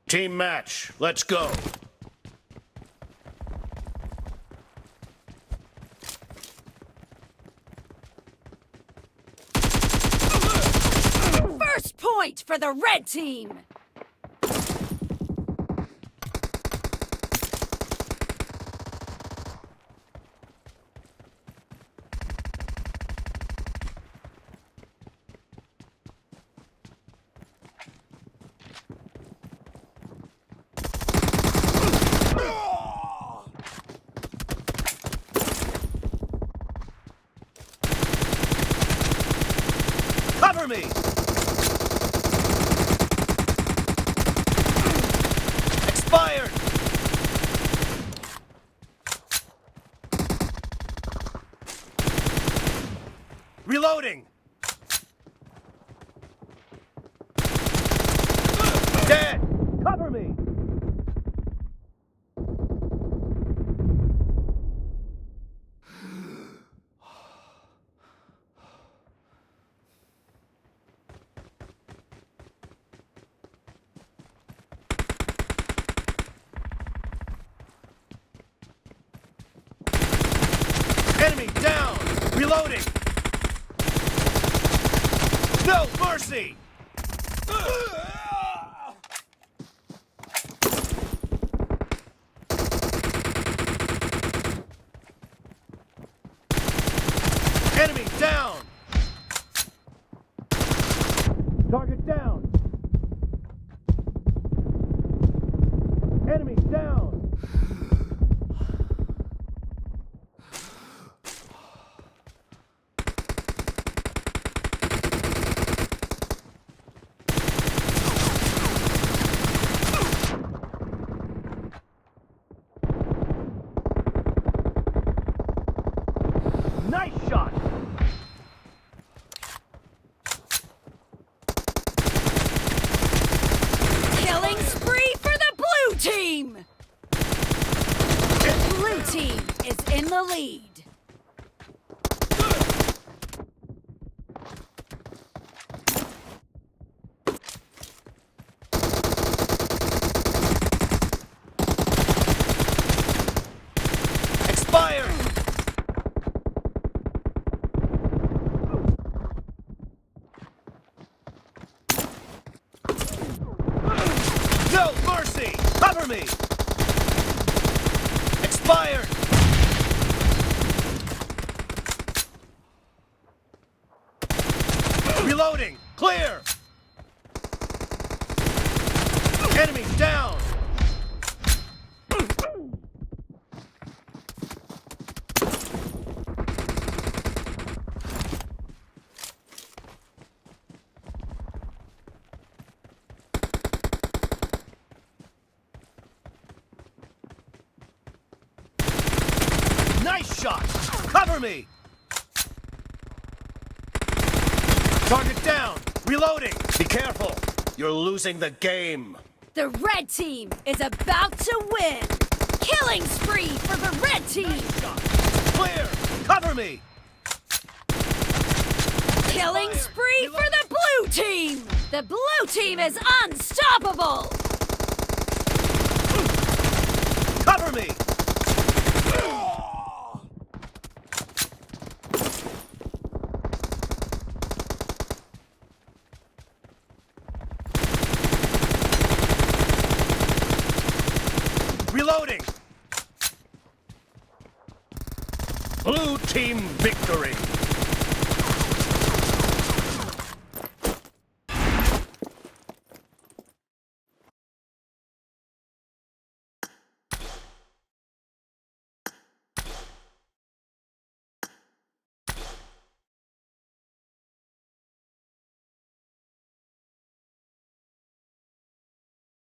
Team match, let's go. First point for the red team! Cover me! Expired! Reloading! Dead! Cover me! Enemy down! Reloading! No mercy! Enemy down! Target down! Enemy down! Nice shot! Killing spree for the blue team! The blue team is in the lead. Expired! No mercy! Cover me! Expired! Reloading! Clear! Enemy down! Nice shot! Cover me! Target down! Reloading! Be careful! You're losing the game! The red team is about to win! Killing spree for the red team! Clear! Cover me! Killing spree for the blue team! The blue team is unstoppable! Cover me! Reloading! Blue team victory!